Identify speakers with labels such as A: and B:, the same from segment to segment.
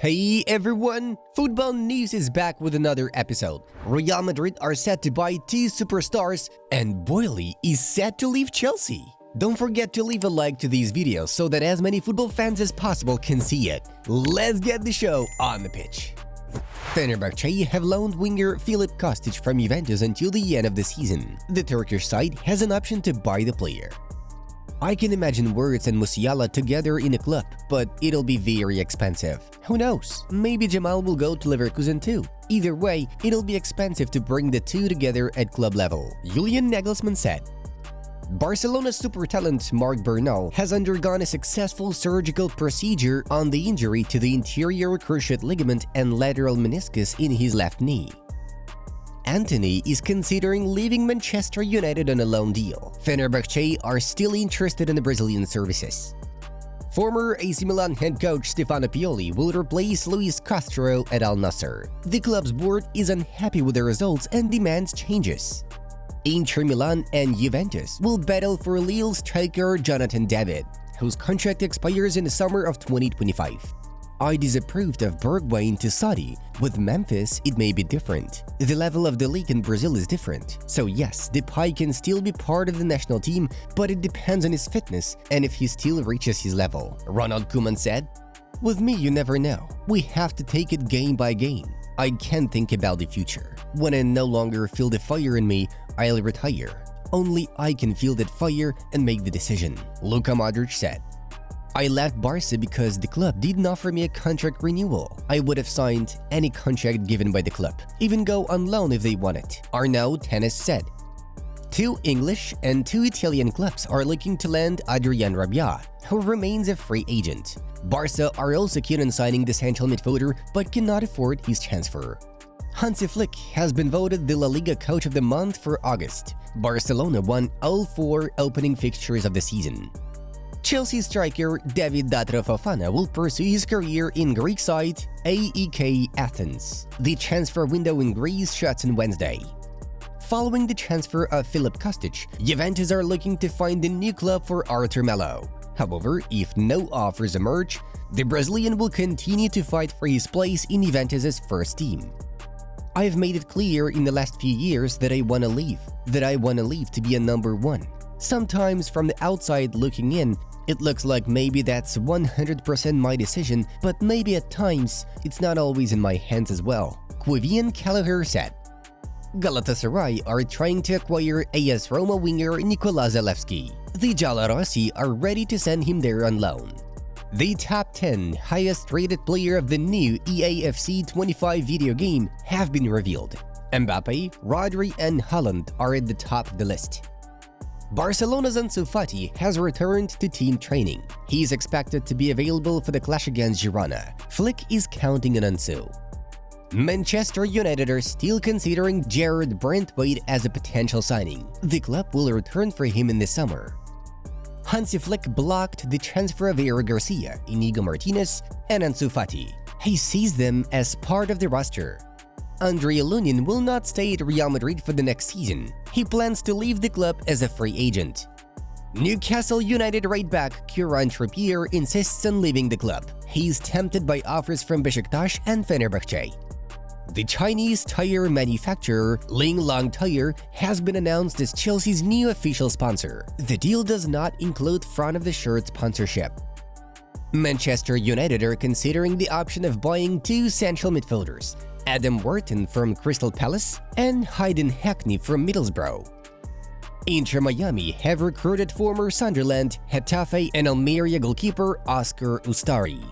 A: Hey everyone! Football news is back with another episode. Real Madrid are set to buy two superstars, and Boehly is set to leave Chelsea. Don't forget to leave a like to these videos so that as many football fans as possible can see it. Let's get the show on the pitch. Fenerbahce have loaned winger Filip Kostic from Juventus until the end of the season. The Turkish side has an option to buy the player. I can imagine Wirtz and Musiala together in a club, but it'll be very expensive. Who knows? Maybe Jamal will go to Leverkusen too. Either way, it'll be expensive to bring the two together at club level, Julian Nagelsmann said. Barcelona's super talent Marc Bernal has undergone a successful surgical procedure on the injury to the anterior cruciate ligament and lateral meniscus in his left knee. Antony is considering leaving Manchester United on a loan deal. Fenerbahce are still interested in the Brazilian services. Former AC Milan head coach Stefano Pioli will replace Luis Castro at Al Nassr. The club's board is unhappy with the results and demands changes. Inter Milan and Juventus will battle for Lille striker Jonathan David, whose contract expires in the summer of 2025. I disapproved of Bergwijn to Saudi. With Memphis, it may be different. The level of the league in Brazil is different. So yes, Depay can still be part of the national team, but it depends on his fitness and if he still reaches his level, Ronald Koeman said. With me, you never know. We have to take it game by game. I can't think about the future. When I no longer feel the fire in me, I'll retire. Only I can feel that fire and make the decision, Luka Modric said. I left Barca because the club didn't offer me a contract renewal. I would have signed any contract given by the club, even go on loan if they wanted, Arnaud Tenas said. 2 English and 2 Italian clubs are looking to land Adrien Rabiot, who remains a free agent. Barca are also keen on signing the central midfielder but cannot afford his transfer. Hansi Flick has been voted the La Liga Coach of the Month for August. Barcelona won all 4 opening fixtures of the season. Chelsea striker David Fofana will pursue his career in Greek side AEK Athens. The transfer window in Greece shuts on Wednesday. Following the transfer of Filip Kostic, Juventus are looking to find a new club for Arthur Melo. However, if no offers emerge, the Brazilian will continue to fight for his place in Juventus' first team. I've made it clear in the last few years that I want to leave to be a number 1. Sometimes from the outside looking in, it looks like maybe that's 100% my decision, but maybe at times it's not always in my hands as well, Quivian Kelleher said. Galatasaray are trying to acquire AS Roma winger Nikola Zalewski. The Giallorossi are ready to send him there on loan. The top 10 highest-rated player of the new EAFC 25 video game have been revealed. Mbappe, Rodri and Haaland are at the top of the list. Barcelona's Ansu Fati has returned to team training. He is expected to be available for the clash against Girona. Flick is counting on Ansu. Manchester United are still considering Jared Brentwaite as a potential signing. The club will return for him in the summer. Hansi Flick blocked the transfer of Eric Garcia, Inigo Martinez, and Ansu Fati. He sees them as part of the roster. Andre Lunin will not stay at Real Madrid for the next season. He plans to leave the club as a free agent. Newcastle United right-back Kieran Trippier insists on leaving the club. He's tempted by offers from Besiktas and Fenerbahce. The Chinese tire manufacturer Ling Long Tire has been announced as Chelsea's new official sponsor. The deal does not include front-of-the-shirt sponsorship. Manchester United are considering the option of buying 2 central midfielders, Adam Wharton from Crystal Palace and Hayden Hackney from Middlesbrough. Inter Miami have recruited former Sunderland, Getafe and Almeria goalkeeper Oscar Ustari.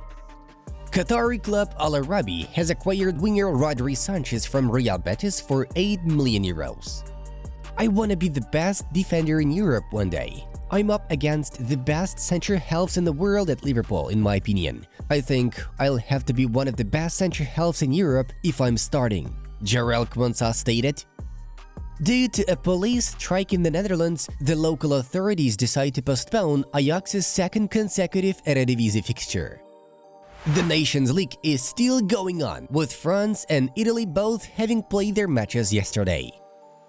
A: Qatari club Al Arabi has acquired winger Rodri Sanchez from Real Betis for €8 million. I want to be the best defender in Europe one day. I'm up against the best centre-halves in the world at Liverpool, in my opinion. I think I'll have to be one of the best centre-halves in Europe if I'm starting, Jarell Quansah stated. Due to a police strike in the Netherlands, the local authorities decide to postpone Ajax's second consecutive Eredivisie fixture. The Nations League is still going on, with France and Italy both having played their matches yesterday.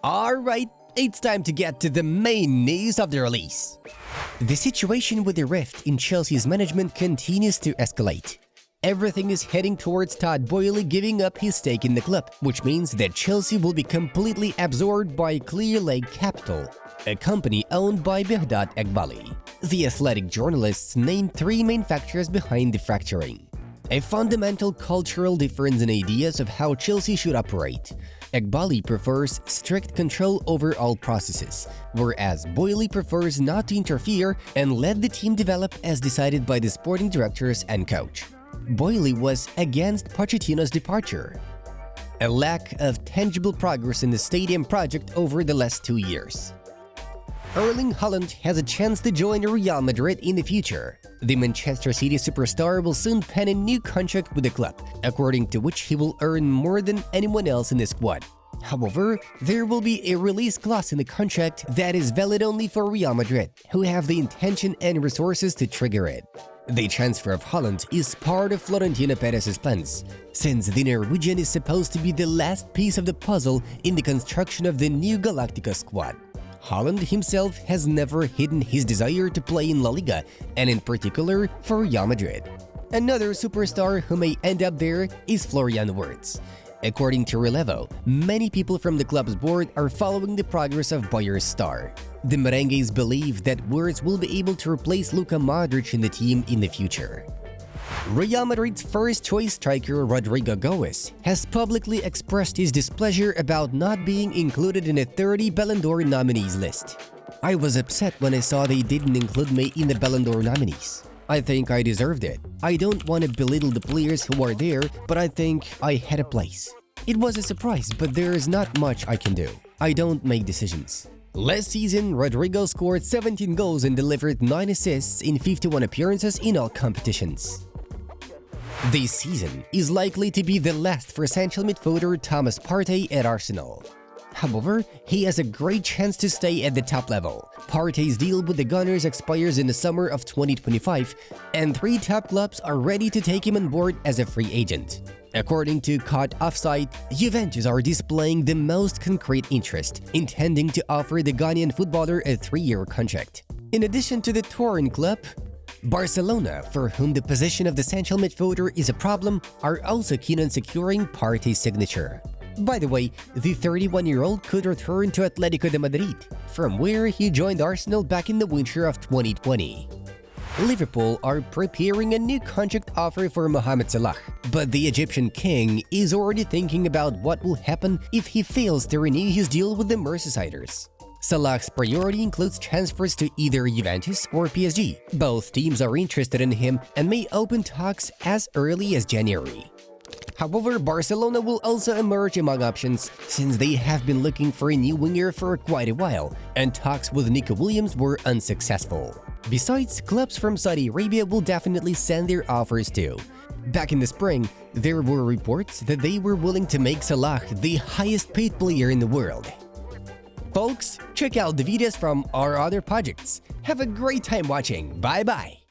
A: Alright, it's time to get to the main news of the release. The situation with the rift in Chelsea's management continues to escalate. everything is heading towards Todd Boehly giving up his stake in the club, which means that Chelsea will be completely absorbed by Clearlake Capital, a company owned by Behdad Eghbali. The Athletic journalists named three main factors behind the fracturing: a fundamental cultural difference in ideas of how Chelsea should operate. Eghbali prefers strict control over all processes, whereas Boehly prefers not to interfere and let the team develop as decided by the sporting directors and coach. Boehly was against Pochettino's departure, a lack of tangible progress in the stadium project over the last 2 years. Erling Haaland has a chance to join Real Madrid in the future. The Manchester City superstar will soon pen a new contract with the club, according to which he will earn more than anyone else in the squad. However, there will be a release clause in the contract that is valid only for Real Madrid, who have the intention and resources to trigger it. The transfer of Haaland is part of Florentino Perez's plans, since the Norwegian is supposed to be the last piece of the puzzle in the construction of the new Galactica squad. Haaland himself has never hidden his desire to play in La Liga, and in particular for Real Madrid. Another superstar who may end up there is Florian Wirtz. According to Relevo, many people from the club's board are following the progress of Bayern's star. The Merengues believe that Wirtz will be able to replace Luka Modric in the team in the future. Real Madrid's first-choice striker Rodrigo Goes has publicly expressed his displeasure about not being included in a 30 Ballon d'Or nominees list. "I was upset when I saw they didn't include me in the Ballon d'Or nominees. I think I deserved it. I don't want to belittle the players who are there, but I think I had a place. It was a surprise, but there is not much I can do. I don't make decisions." Last season, Rodrigo scored 17 goals and delivered 9 assists in 51 appearances in all competitions. This season is likely to be the last for essential midfielder Thomas Partey at Arsenal. However, he has a great chance to stay at the top level. Partey's deal with the Gunners expires in the summer of 2025, and 3 top clubs are ready to take him on board as a free agent. According to Caught Offside, Juventus are displaying the most concrete interest, intending to offer the Ghanaian footballer a 3-year contract. In addition to the Turin club, Barcelona, for whom the position of the central midfielder is a problem, are also keen on securing Partey's signature. By the way, the 31-year-old could return to Atletico de Madrid, from where he joined Arsenal back in the winter of 2020. Liverpool are preparing a new contract offer for Mohamed Salah, but the Egyptian king is already thinking about what will happen if he fails to renew his deal with the Merseysiders. Salah's priority includes transfers to either Juventus or PSG. Both teams are interested in him and may open talks as early as January. However, Barcelona will also emerge among options, since they have been looking for a new winger for quite a while, and talks with Nico Williams were unsuccessful. Besides, clubs from Saudi Arabia will definitely send their offers too. Back in the spring, there were reports that they were willing to make Salah the highest-paid player in the world. Folks, check out the videos from our other projects. Have a great time watching. Bye-bye!